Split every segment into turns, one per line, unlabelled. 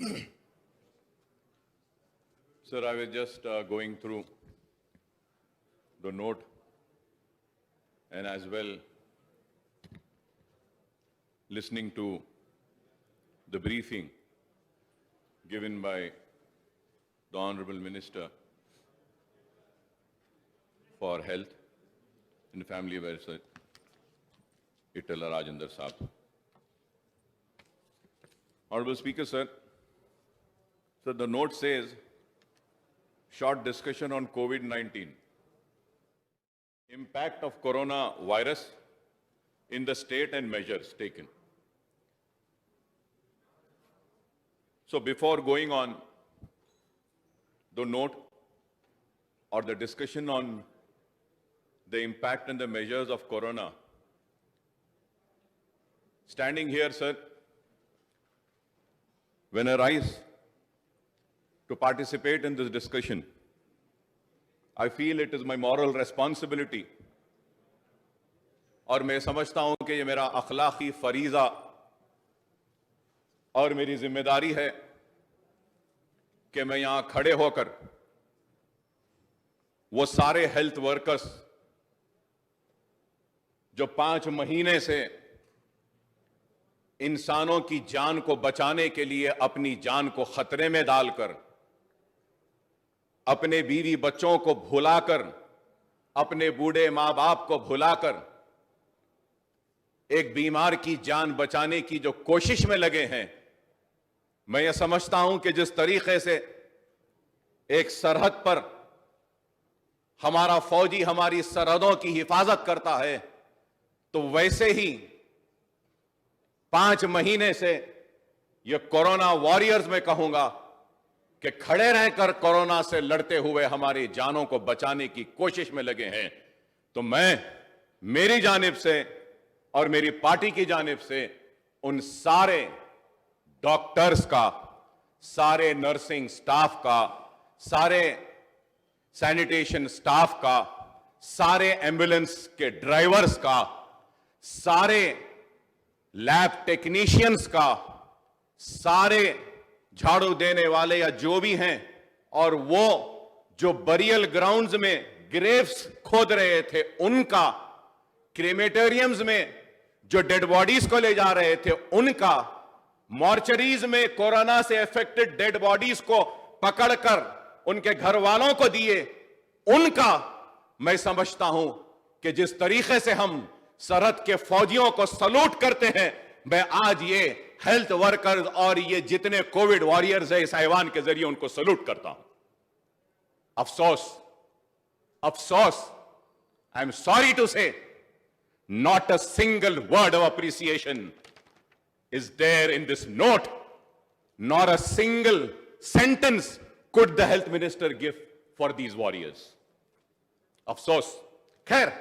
Sir, I was just going through the note and as well listening to the briefing given by the Honorable Minister for Health and Family Welfare, Itala Rajendra Saab. Honorable Speaker, sir, the note says, short discussion on COVID-19, impact of coronavirus in the state and measures taken. So before going on the note or the discussion on the impact and the measures of corona, standing here, sir, when I rise to participate in this discussion, I feel it is my moral responsibility और मैं समझता हूं कि ये मेरा अखलाकी फरीजा और मेरी जिम्मेदारी है कि मैं यहां खड़े होकर वो सारे हेल्थ वर्कर्स जो 5 महीने से इंसानों की जान को बचाने के लिए अपनी जान को खतरे में डालकर, अपने बीवी बच्चों को भुलाकर, अपने बूढ़े मां बाप को भुलाकर एक बीमार की जान बचाने की जो कोशिश में लगे हैं, मैं यह समझता हूं कि जिस तरीके से एक सरहद पर हमारा फौजी हमारी सरहदों की हिफाजत करता है, तो वैसे ही 5 महीने से ये कोरोना वॉरियर्स में कहूंगा कि खड़े रहकर कोरोना से लड़ते हुए हमारी जानों को बचाने की कोशिश में लगे हैं। तो मैं मेरी जानिब से और मेरी पार्टी की जानिब से उन सारे डॉक्टर्स का, सारे नर्सिंग स्टाफ का, सारे सैनिटेशन स्टाफ का, सारे एम्बुलेंस के ड्राइवर्स का, सारे लैब टेक्नीशियंस का, सारे झाड़ू देने वाले या जो भी हैं, और वो जो बरियल ग्राउंड्स में ग्रेव्स खोद रहे थे उनका, क्रेमेटोरियम्स में जो डेड बॉडीज को ले जा रहे थे उनका, मॉर्चरीज में कोरोना से अफेक्टेड डेड बॉडीज को पकड़कर उनके घर वालों को दिए उनका, मैं समझता हूं कि जिस तरीके से हम सरहद के फौजियों को सलूट करते हैं, मैं आज ये हेल्थ वर्कर्स और ये जितने कोविड वॉरियर्स है इस ऐवान के जरिए उनको सलूट करता हूं। अफसोस, अफसोस, आई एम सॉरी टू से, not a single word of appreciation is there in this note, nor a single sentence could the health minister give for these warriors. Afsos. Khair,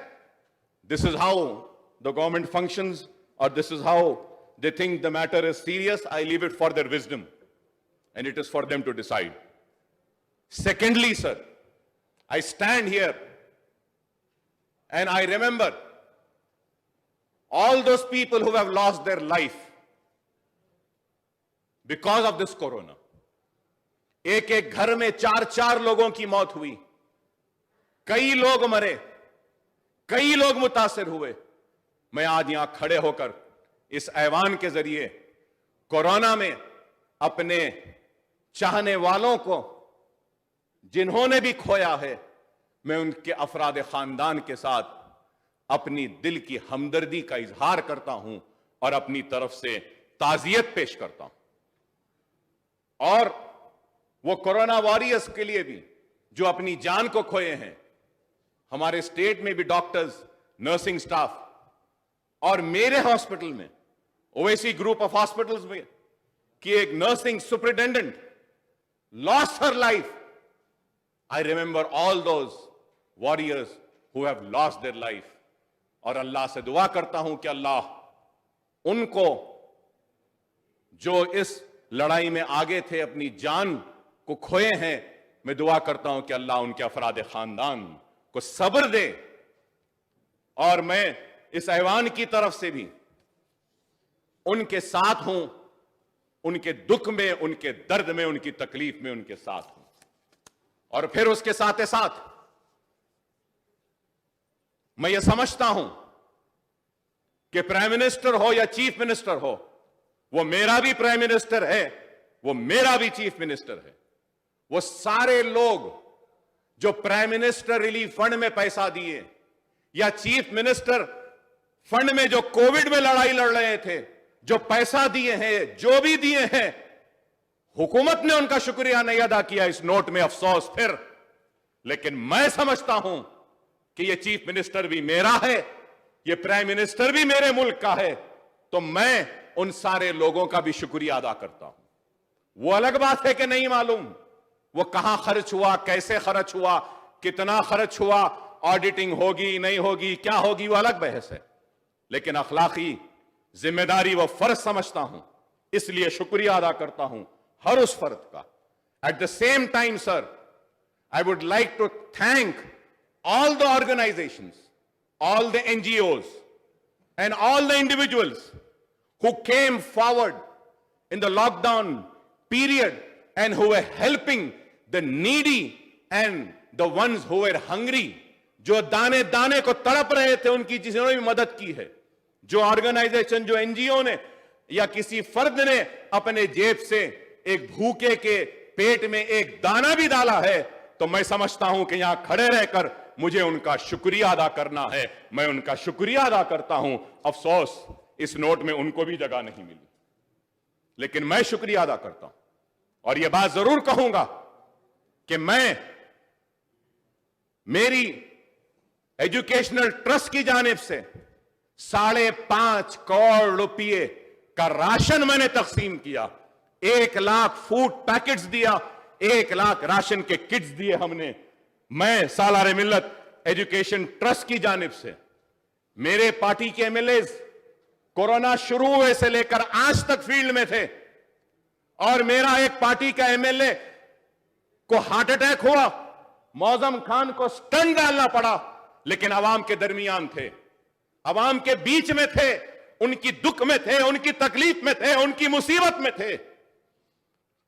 this is how the government functions, or this is how they think the matter is serious. I leave it for their wisdom, and it is for them to decide. Secondly, sir, I stand here and I remember all those people who have lost their life because of this corona. एक एक घर में 4-4 लोगों की मौत हुई, कई लोग मरे, कई लोग मुतासिर हुए। मैं आज यहां खड़े होकर इस ऐवान के जरिए कोरोना में अपने चाहने वालों को जिन्होंने भी खोया है, मैं उनके अफराद खानदान के साथ अपनी दिल की हमदर्दी का इजहार करता हूं और अपनी तरफ से ताजियत पेश करता हूं। और वो कोरोना वॉरियर्स के लिए भी जो अपनी जान को खोए हैं, हमारे स्टेट में भी डॉक्टर्स, नर्सिंग स्टाफ, और मेरे हॉस्पिटल में, ओवैसी ग्रुप ऑफ हॉस्पिटल्स में कि एक nursing superintendent lost her life. I remember all those warriors who have lost their life, और अल्लाह से दुआ करता हूं कि अल्लाह उनको जो इस लड़ाई में आगे थे, अपनी जान को खोए हैं, मैं दुआ करता हूं कि अल्लाह उनके अफराद खानदान को सब्र दे। और मैं इस ऐवान की तरफ से भी उनके साथ हूं उनके दुख में, उनके दर्द में, उनकी तकलीफ में उनके साथ हूं। और फिर उसके साथ साथ मैं यह समझता हूं कि प्राइम मिनिस्टर हो या चीफ मिनिस्टर हो, वो मेरा भी प्राइम मिनिस्टर है, वो मेरा भी चीफ मिनिस्टर है। वो सारे लोग जो प्राइम मिनिस्टर रिलीफ फंड में पैसा दिए या चीफ मिनिस्टर फंड में जो कोविड में लड़ाई लड़ रहे थे, जो पैसा दिए हैं, जो भी दिए हैं, हुकूमत ने उनका शुक्रिया नहीं अदा किया। इस नोट में अफसोस फिर। लेकिन मैं समझता हूं कि यह चीफ मिनिस्टर भी मेरा है, यह प्राइम मिनिस्टर भी मेरे मुल्क का है, तो मैं उन सारे लोगों का भी शुक्रिया अदा करता हूं। वो अलग बात है कि नहीं मालूम वो कहां खर्च हुआ, कैसे खर्च हुआ, कितना खर्च हुआ, ऑडिटिंग होगी नहीं होगी, क्या होगी, वो अलग बहस है। लेकिन अखलाकी जिम्मेदारी व फर्ज समझता हूं, इसलिए शुक्रिया अदा करता हूं हर उस फर्द का। At the same time sir, I would like to thank all the organizations, all the NGOs, and all the individuals who came forward in the lockdown period and who were helping the needy and the ones who were hungry, जो दाने दाने को तड़प रहे थे, उनकी जिन्होंने भी मदद की है। जो ऑर्गेनाइजेशन, जो एनजीओ ने या किसी फर्द ने अपने जेब से एक भूखे के पेट में एक दाना भी डाला है, तो मैं समझता हूं कि यहां खड़े रहकर मुझे उनका शुक्रिया अदा करना है। मैं उनका शुक्रिया अदा करता हूं। अफसोस इस नोट में उनको भी जगह नहीं मिली, लेकिन मैं शुक्रिया अदा करता हूं। और यह बात जरूर कहूंगा कि मेरी एजुकेशनल ट्रस्ट की जानिब से 5.5 करोड़ रुपए का राशन मैंने तकसीम किया। 1 लाख फूड पैकेट्स दिया, 1 लाख राशन के किट्स दिए हमने। मैं सालारे मिल्लत एजुकेशन ट्रस्ट की जानिब से, मेरे पार्टी के एमएलए कोरोना शुरू हुए से लेकर आज तक फील्ड में थे, और मेरा एक पार्टी का एमएलए को हार्ट अटैक हुआ, मौजम खान को स्टंट डालना पड़ा, लेकिन अवाम के दरमियान थे, अवाम के बीच में थे, उनकी दुख में थे, उनकी तकलीफ में थे, उनकी मुसीबत में थे,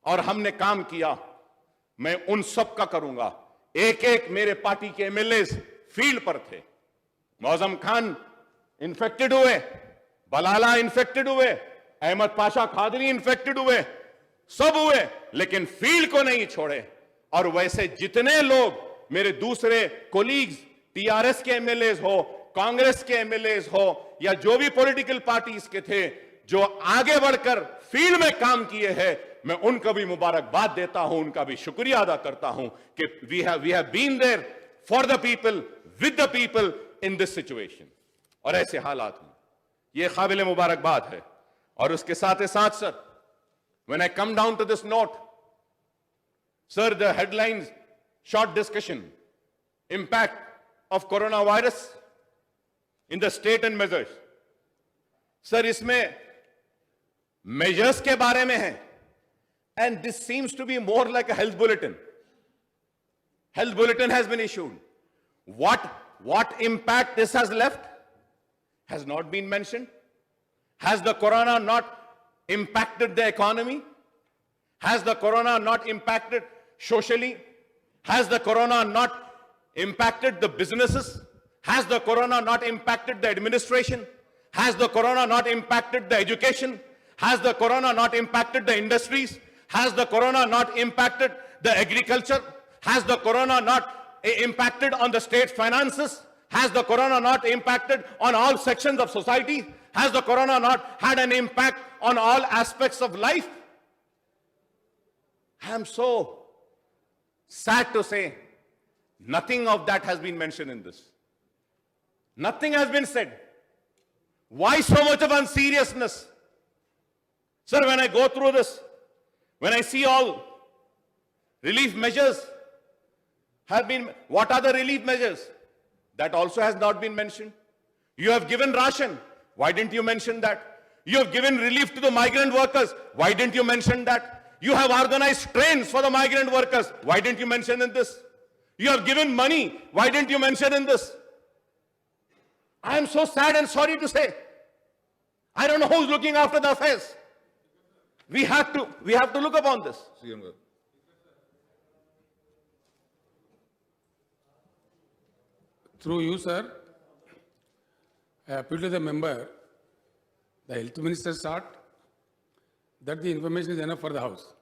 और हमने काम किया। मैं उन सब का करूंगा। एक एक मेरे पार्टी के एमएलए फील्ड पर थे। मौजम खान इन्फेक्टेड हुए, बलाला इन्फेक्टेड हुए, अहमद पाशा खादरी इन्फेक्टेड हुए, सब हुए, लेकिन फील्ड को नहीं छोड़े। और वैसे जितने लोग मेरे दूसरे कोलीग्स, टीआरएस के एमएलए हो, कांग्रेस के एमएलए हो, या जो भी पॉलिटिकल पार्टीज के थे जो आगे बढ़कर फील्ड में काम किए हैं, मैं उनको भी मुबारकबाद देता हूं, उनका भी शुक्रिया अदा करता हूं कि we have been there for the people, with the people in this situation. और ऐसे हालात में यह काबिल मुबारकबाद है। और उसके साथ साथ sir, when I come down to this note, sir, the headlines, short discussion, impact of corona virus in the state and measures. Sir, इसमें मेजर्स के बारे में है, and this seems to be more like a health bulletin. Health bulletin has been issued. What impact this has left has not been mentioned. Has the corona not impacted the economy? Has the corona not impacted socially? Has the corona not impacted the businesses? Has the corona not impacted the administration? Has the corona not impacted the education? Has the corona not impacted the industries? Has the corona not impacted the agriculture? Has the corona not impacted on the state finances? Has the corona not impacted on all sections of society? Has the corona not had an impact on all aspects of life? I am so sad to say nothing of that has been mentioned in this. Nothing has been said. Why so much of unseriousness? Sir, when I go through this, when I see all relief measures have been, what are the relief measures? That also has not been mentioned. You have given ration. Why didn't you mention that? You have given relief to the migrant workers. Why didn't you mention that? You have organized trains for the migrant workers. Why didn't you mention in this? You have given money. Why didn't you mention in this? I am so sad and sorry to say. I don't know who's looking after the affairs. We have to look upon this.
Through you, sir, I appeal to the member, the health minister sought that the information is enough for the house.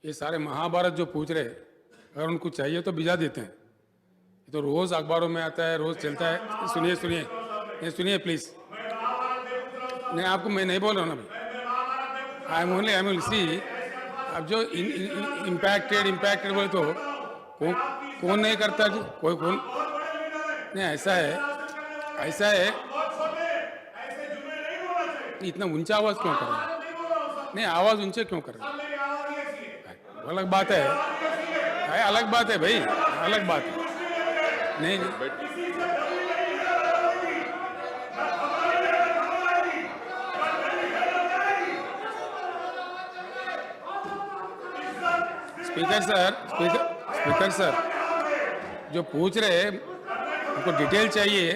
ये सारे महाभारत जो पूछ रहे, अगर उनको चाहिए तो भिजा देते हैं. ये तो रोज अखबारों में आता है, रोज चलता है. सुनिए सुनिए, ये सुनिए प्लीज. नहीं, आपको मैं नहीं बोल रहा हूँ ना भाई. आई एम ओनली सी. अब जो इम्पैक्टेड बोले तो कौन नहीं करता जी? कोई कौन नहीं. ऐसा है इतना ऊंचा आवाज क्यों कर रहे हैं? नहीं, आवाज ऊंचे क्यों कर रहे हैं? अलग बात है, अलग बात है भाई, अलग बात है. नहीं स्पीकर सर जो पूछ रहे हैं उनको डिटेल चाहिए.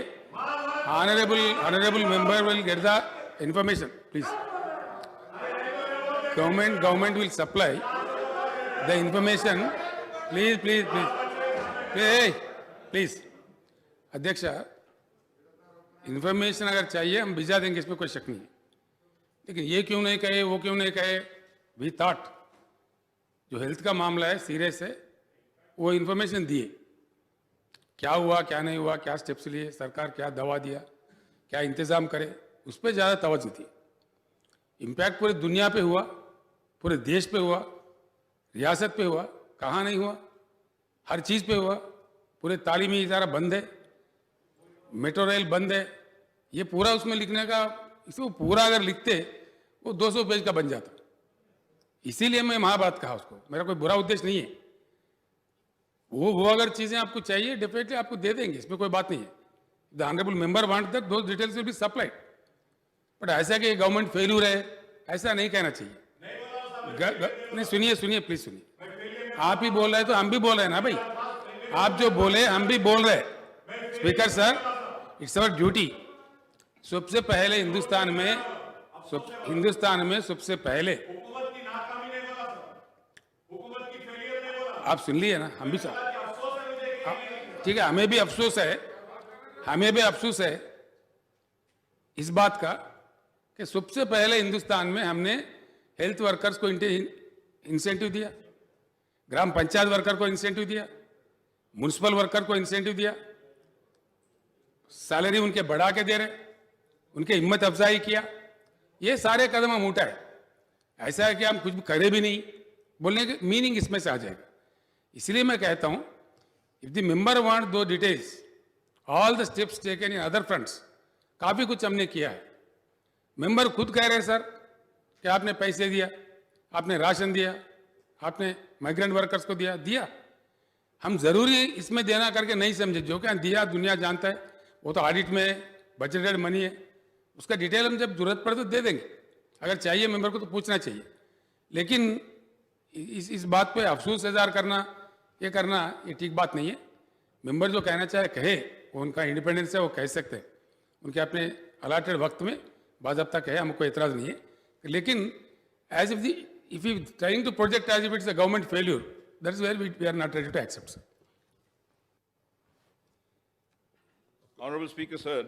Honourable member will get the information please. Government will supply the information. Please. अध्यक्षा, इंफॉर्मेशन अगर चाहिए हम भिजा देंगे, इसमें कोई शक नहीं है. लेकिन ये क्यों नहीं कहे, वो क्यों नहीं कहे? वी थॉट जो हेल्थ का मामला है सीरियस है, वो इंफॉर्मेशन दिए. क्या हुआ, क्या नहीं हुआ, क्या स्टेप्स लिए, सरकार क्या दवा दिया, क्या इंतजाम करे, उस पर ज़्यादा तवज्जो थी. इम्पैक्ट पूरी दुनिया पे हुआ, पूरे देश पे हुआ, रियासत पे हुआ, कहाँ नहीं हुआ? हर चीज़ पे हुआ. पूरे तालीमी इदारा बंद है, मेट्रो रेल बंद है. ये पूरा उसमें लिखने का, इसको पूरा अगर लिखते वो 200 पेज का बन जाता. इसीलिए मैं महाभारत कहा उसको. मेरा कोई बुरा उद्देश्य नहीं है. वो अगर चीज़ें आपको चाहिए डेफिनेटली आपको दे देंगे, इसमें कोई बात नहीं है. The honourable member want that those details will be supplied. But ऐसा कि गवर्नमेंट फेल्यूर है, ऐसा नहीं कहना चाहिए. नहीं, सुनिए प्लीज सुनिए. आप ही बोल रहे हैं तो हम भी बोल रहे हैं ना भाई. आप जो बोले हम भी बोल रहे हैं. Speaker sir, it's our duty. सबसे पहले हिंदुस्तान में सबसे पहले आप सुन लिए ना. हम भी ठीक है, हमें भी अफसोस है इस बात का कि सबसे पहले हिंदुस्तान में हमने हेल्थ वर्कर्स को इंसेंटिव दिया, ग्राम पंचायत वर्कर को इंसेंटिव दिया, म्युनिसिपल वर्कर को इंसेंटिव दिया, सैलरी उनके बढ़ा के दे रहे, उनके हिम्मत अफजाई किया. ये सारे कदम हम उठाए. ऐसा है कि हम कुछ भी करे भी नहीं, बोलने की मीनिंग इसमें से आ जाएगा. इसलिए मैं कहता हूं, इफ द मेंबर वांट दो details, all the steps taken in other fronts, काफी कुछ हमने किया है. मेंबर खुद कह रहे हैं सर कि आपने पैसे दिया, आपने राशन दिया, आपने माइग्रेंट वर्कर्स को दिया. हम जरूरी इसमें देना करके नहीं समझे. जो क्या दिया दुनिया जानता है, वो तो ऑडिट में बजटेड मनी है, उसका डिटेल हम जब जरूरत पड़े तो दे देंगे. अगर चाहिए मेंबर को तो पूछना चाहिए. लेकिन इस बात पे अफसोस इज़हार करना, ये ठीक बात नहीं है. मेंबर जो कहना चाहे कहे, वो उनका इंडिपेंडेंस है, वो कह सकते हैं. उनके अपने अलाटेड वक्त में बाज़ाब्ता कहे, हमको एतराज़ नहीं है. लेकिन as if we trying to project as if it's a government failure, that is where we are not ready to accept, sir.
Honorable Speaker, sir,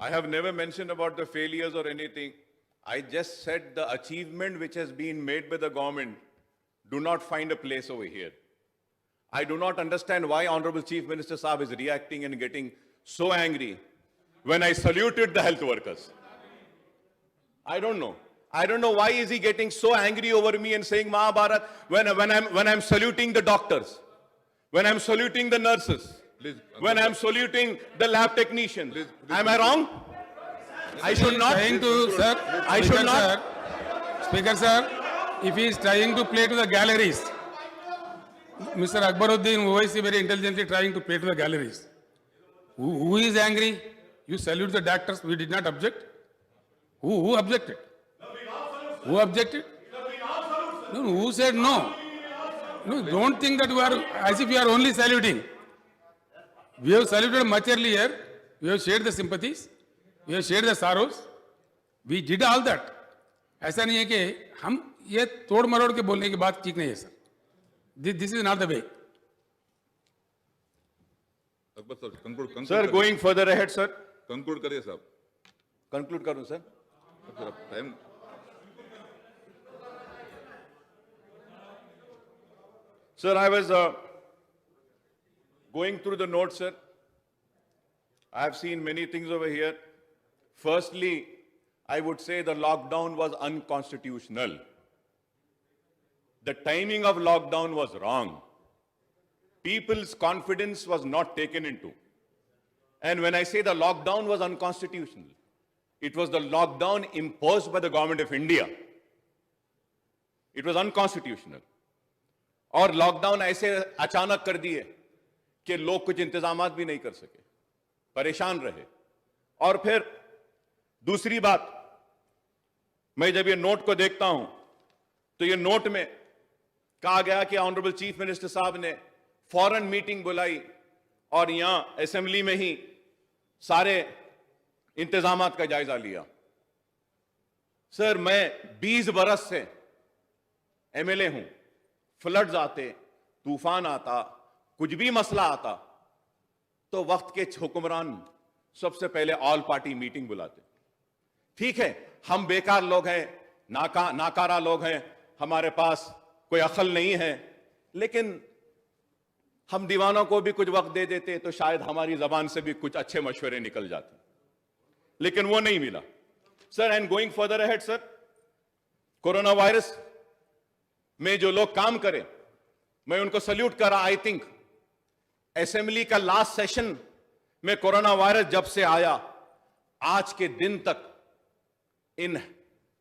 I have never mentioned about the failures or anything. I just said the achievement which has been made by the government do not find a place over here. I do not understand why Honorable Chief Minister Saab is reacting and getting so angry when I saluted the health workers. I don't know. I don't know why is he getting so angry over me and saying Mahabharat when I'm saluting the doctors, when I'm saluting the nurses, when I'm saluting the lab technicians. Am I wrong? I should not. I should not.
Speaker sir, if he is trying to play to the galleries, Mr. Akbaruddin Owaisi very intelligently trying to play to the galleries. Who is angry? You salute the doctors. We did not object. Who objected? Who objected? No, who said no? No, don't think that we are as if you are only saluting. We have saluted much earlier. We have shared the sympathies. We have shared the sorrows. We did all that. ऐसा नहीं है कि हम ये तोड़ मरोड़ के बोलने की बात ठीक नहीं है sir. This is not the way.
Akbar साहब conclude
Sir, going further ahead, sir.
Conclude करिए साहब.
Conclude करूं, sir?
Time
Sir, I was going through the notes, sir. I have seen many things over here. Firstly, I would say the lockdown was unconstitutional. The timing of lockdown was wrong. People's confidence was not taken into. And when I say the lockdown was unconstitutional, it was the lockdown imposed by the government of India. It was unconstitutional. और lockdown ऐसे अचानक कर दिए कि लोग कुछ इंतजामात भी नहीं कर सके, परेशान रहे. और फिर दूसरी बात, मैं जब ये नोट को देखता हूं तो ये नोट में कहा गया कि ऑनरेबल चीफ मिनिस्टर साहब ने फौरन मीटिंग बुलाई और यहां असेंबली में ही सारे इंतजामात का जायजा लिया. सर, मैं 20 बरस से एमएलए हूं. फ्लड्स आते, तूफान आता, कुछ भी मसला आता तो वक्त के हुक्मरान सबसे पहले ऑल पार्टी मीटिंग बुलाते. ठीक है, हम बेकार लोग हैं, नाकारा लोग हैं, हमारे पास कोई अक्ल नहीं है, लेकिन हम दीवानों को भी कुछ वक्त दे देते तो शायद हमारी जबान से भी कुछ अच्छे मशवरे निकल जाते, लेकिन वो नहीं मिला. Sir, and going further ahead, sir, corona virus में जो लोग काम करें, मैं उनको सल्यूट कर रहा. आई थिंक असेंबली का लास्ट सेशन में कोरोना वायरस जब से आया, आज के दिन तक इन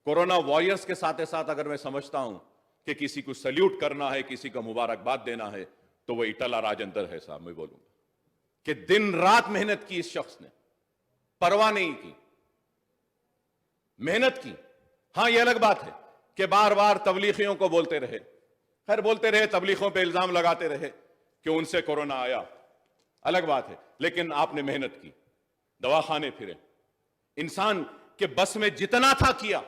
कोरोना वॉरियर्स के साथ साथ अगर मैं समझता हूं कि किसी को सल्यूट करना है, किसी को मुबारकबाद देना है, तो वो इटला राजेंद्र है साहब. मैं बोलूंगा कि दिन रात मेहनत की इस शख्स ने, परवाह नहीं की, मेहनत की. हां, यह अलग बात है कि बार बार तबलीगियों को बोलते रहे, खैर बोलते रहे, तबलीगों पे इल्जाम लगाते रहे कि उनसे कोरोना आया, अलग बात है, लेकिन आपने मेहनत की, दवाखाने फिरे, इंसान के बस में जितना था किया,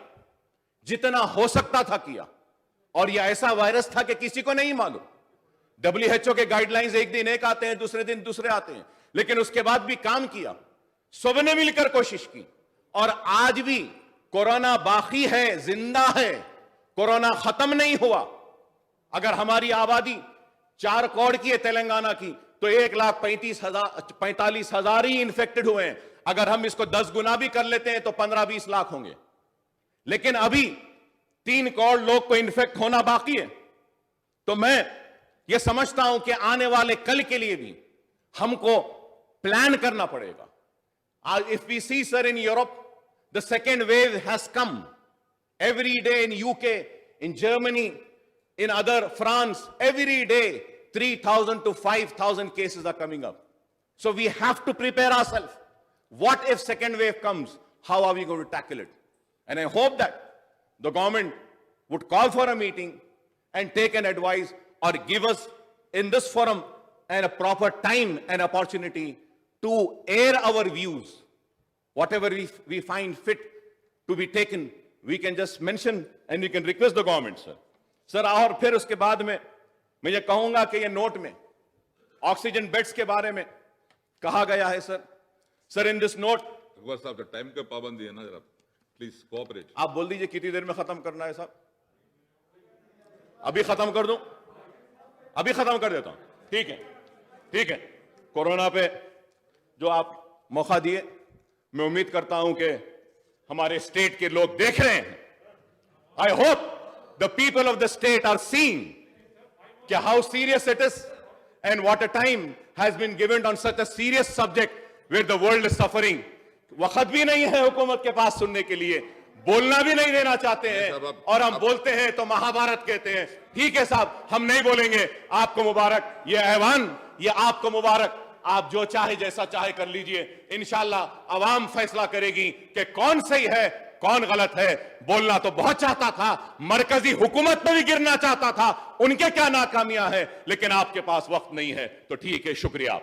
जितना हो सकता था किया. और यह ऐसा वायरस था कि किसी को नहीं मालूम. WHO के गाइडलाइंस एक दिन एक आते हैं, दूसरे दिन दूसरे आते हैं, लेकिन उसके बाद भी काम किया, सबने मिलकर कोशिश की. और आज भी कोरोना बाकी है, जिंदा है, कोरोना खत्म नहीं हुआ. अगर हमारी आबादी 4 करोड़ की है तेलंगाना की, तो 1,45,000 ही इन्फेक्टेड हुए हैं. अगर हम इसको 10 गुना भी कर लेते हैं तो 15-20 लाख होंगे. लेकिन अभी 3 करोड़ लोग को इन्फेक्ट होना बाकी है. तो मैं यह समझता हूं कि आने वाले कल के लिए भी हमको प्लान करना पड़ेगा. If we see, sir, in Europe the second wave has come. Every day in UK, in Germany, in other France, every day 3,000 to 5,000 cases are coming up. So we have to prepare ourselves. What if second wave comes? How are we going to tackle it? And I hope that the government would call for a meeting and take an advice or give us in this forum and a proper time and opportunity to air our views. Whatever we find fit to be taken, we can just mention and we can request the government, sir. Sir, और फिर उसके बाद में मैं ये कहूंगा कि ये नोट में ऑक्सीजन बेड्स के बारे में कहा गया है, sir. Sir, in this note,
Akbar साहब टाइम का पाबंदी है ना, जरा प्लीज कोऑपरेट.
आप बोल दीजिए कितनी देर में खत्म करना है साहब. अभी खत्म कर दूं? अभी खत्म कर देता हूं. ठीक है, ठीक है. कोरोना पे जो आप मौका दिए, मैं उम्मीद करता हूं कि हमारे स्टेट के लोग देख रहे हैं. I hope the people of the state are seeing कि how serious it is and what a time has been given on such a serious subject where the world is suffering. वक्त भी नहीं है हुकूमत के पास सुनने के लिए, बोलना भी नहीं देना चाहते हैं, और हम बोलते हैं तो महाभारत कहते हैं. ठीक है साहब, हम नहीं बोलेंगे. आपको मुबारक, ये ऐवान, ये आपको मुबारक. आप जो चाहे जैसा चाहे कर लीजिए. इंशाल्लाह अवाम फैसला करेगी कि कौन सही है, कौन गलत है. बोलना तो बहुत चाहता था, मरकजी हुकूमत में भी गिरना चाहता था, उनके क्या नाकामियां हैं, लेकिन आपके पास वक्त नहीं है. तो ठीक है, शुक्रिया.